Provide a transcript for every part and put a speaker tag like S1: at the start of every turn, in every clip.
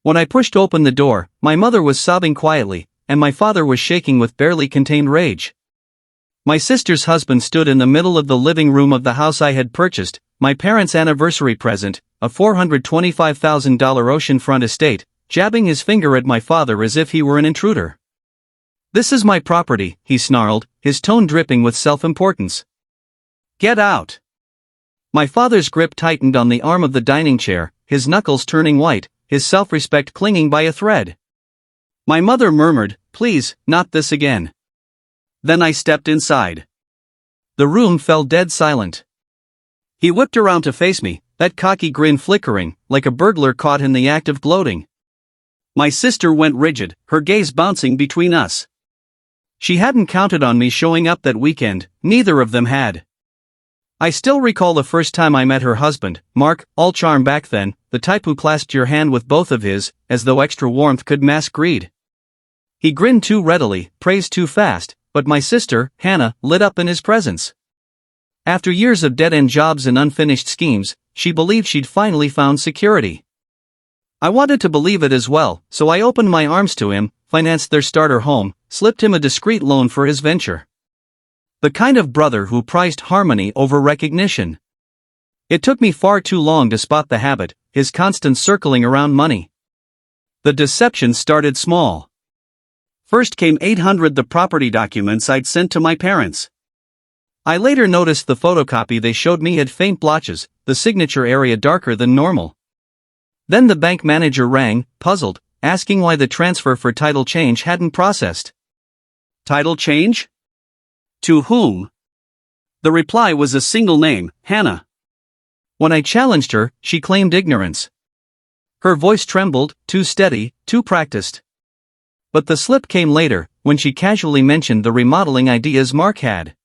S1: When I pushed open the door, my mother was sobbing quietly, and my father was shaking with barely contained rage. My sister's husband stood in the middle of the living room of the house I had purchased, my parents' anniversary present, a $425,000 oceanfront estate, jabbing his finger at my father as if he were an intruder. "This is my property," he snarled, his tone dripping with self-importance. "Get out!" My father's grip tightened on the arm of the dining chair, his knuckles turning white, his self-respect clinging by a thread. My mother murmured, "Please, not this again." Then I stepped inside. The room fell dead silent. He whipped around to face me, that cocky grin flickering, like a burglar caught in the act of gloating. My sister went rigid, her gaze bouncing between us. She hadn't counted on me showing up that weekend, neither of them had. I still recall the first time I met her husband, Mark, all charm back then, the type who clasped your hand with both of his, as though extra warmth could mask greed. He grinned too readily, praised too fast, but my sister, Hannah, lit up in his presence. After years of dead-end jobs and unfinished schemes, she believed she'd finally found security. I wanted to believe it as well, so I opened my arms to him, financed their starter home, slipped him a discreet loan for his venture. The kind of brother who prized harmony over recognition. It took me far too long to spot the habit, his constant circling around money. The deception started small. First came 800 the property documents I'd sent to my parents. I later noticed the photocopy they showed me had faint blotches, the signature area darker than normal. Then the bank manager rang, puzzled, asking why the transfer for title change hadn't processed. Title change? To whom? The reply was a single name, Hannah. When I challenged her, she claimed ignorance. Her voice trembled, too steady, too practiced. But the slip came later, when she casually mentioned the remodeling ideas Mark had.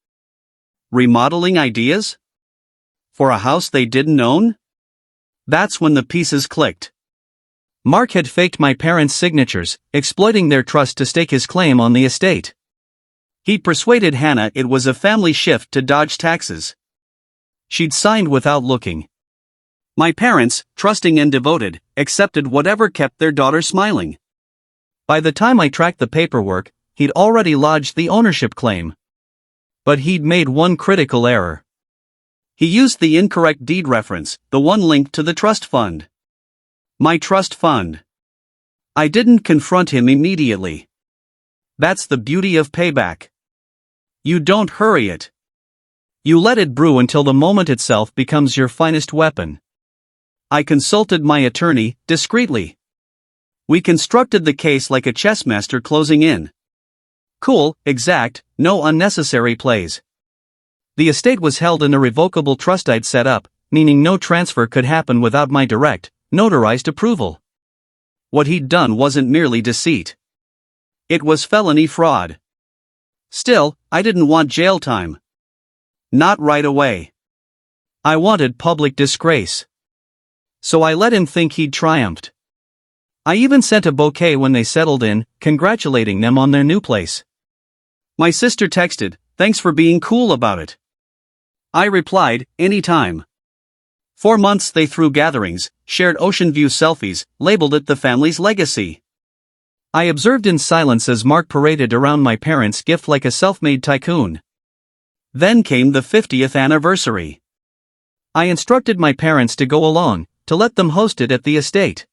S1: Remodeling ideas? For a house they didn't own? That's when the pieces clicked. Mark had faked my parents' signatures, exploiting their trust to stake his claim on the estate. He'd persuaded Hannah it was a family shift to dodge taxes. She'd signed without looking. My parents, trusting and devoted, accepted whatever kept their daughter smiling. By the time I tracked the paperwork, he'd already lodged the ownership claim. But he'd made one critical error. He used the incorrect deed reference, the one linked to the trust fund. My trust fund. I didn't confront him immediately. That's the beauty of payback. You don't hurry it. You let it brew until the moment itself becomes your finest weapon. I consulted my attorney, discreetly. We constructed the case like a chess master closing in. Cool, exact, no unnecessary plays. The estate was held in a revocable trust I'd set up, meaning no transfer could happen without my direct, notarized approval. What he'd done wasn't merely deceit. It was felony fraud. Still, I didn't want jail time. Not right away. I wanted public disgrace. So I let him think he'd triumphed. I even sent a bouquet when they settled in, congratulating them on their new place. My sister texted, "Thanks for being cool about it." I replied, "Anytime." 4 months they threw gatherings, shared ocean view selfies, labeled it the family's legacy. I observed in silence as Mark paraded around my parents' gift like a self-made tycoon. Then came the 50th anniversary. I instructed my parents to go along, to let them host it at the estate.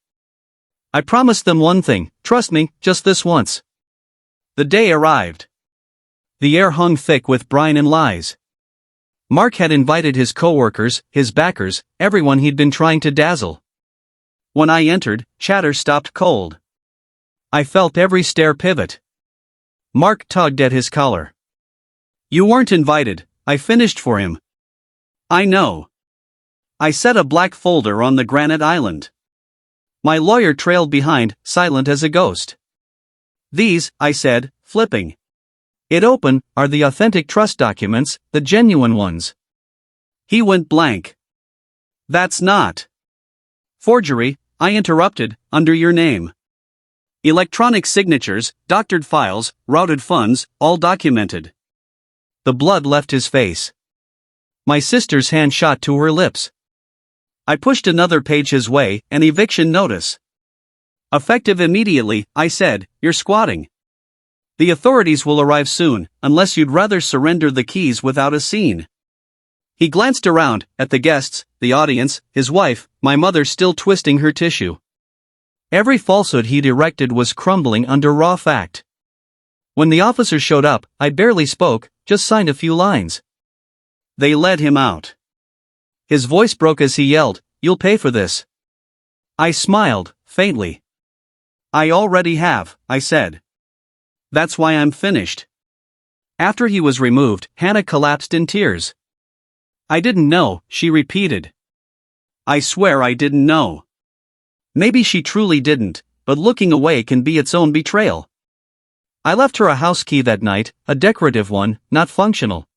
S1: I promised them one thing, trust me, just this once. The day arrived. The air hung thick with brine and lies. Mark had invited his co-workers, his backers, everyone he'd been trying to dazzle. When I entered, chatter stopped cold. I felt every stare pivot. Mark tugged at his collar. "You weren't invited," I finished for him. "I know." I set a black folder on the granite island. My lawyer trailed behind, silent as a ghost. "These," I said, flipping it open, "are the authentic trust documents, the genuine ones." He went blank. "That's not forgery," I interrupted, "under your name. Electronic signatures, doctored files, routed funds, all documented." The blood left his face. My sister's hand shot to her lips. I pushed another page his way, an eviction notice. Effective immediately, I said, you're squatting. The authorities will arrive soon, unless you'd rather surrender the keys without a scene. He glanced around, at the guests, the audience, his wife, my mother still twisting her tissue. Every falsehood he'd erected was crumbling under raw fact. When the officers showed up, I barely spoke, just signed a few lines. They led him out. His voice broke as he yelled, "You'll pay for this." I smiled, faintly. "I already have," I said. "That's why I'm finished." After he was removed, Hannah collapsed in tears. "I didn't know," she repeated. I swear I didn't know. Maybe she truly didn't, but looking away can be its own betrayal. I left her a house key that night, a decorative one, not functional.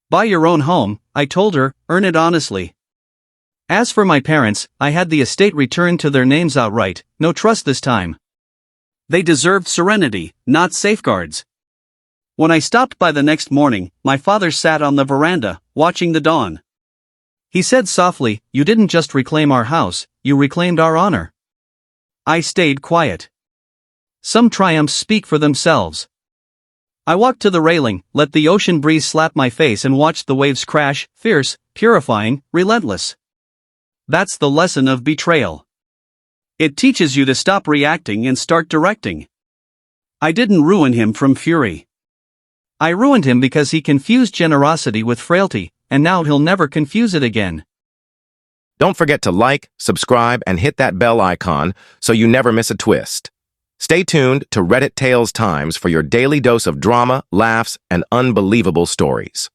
S1: Buy your own home, I told her, earn it honestly. As for my parents, I had the estate returned to their names outright, no trust this time. They deserved serenity, not safeguards. When I stopped by the next morning, my father sat on the veranda, watching the dawn. He said softly, "You didn't just reclaim our house, you reclaimed our honor." I stayed quiet. Some triumphs speak for themselves. I walked to the railing, let the ocean breeze slap my face and watched the waves crash, fierce, purifying, relentless. That's the lesson of betrayal. It teaches you to stop reacting and start directing. I didn't ruin him from fury. I ruined him because he confused generosity with frailty, and now he'll never confuse it again.
S2: Don't forget to like, subscribe, and hit that bell icon so you never miss a twist. Stay tuned to Reddit Tales Times for your daily dose of drama, laughs, and unbelievable stories.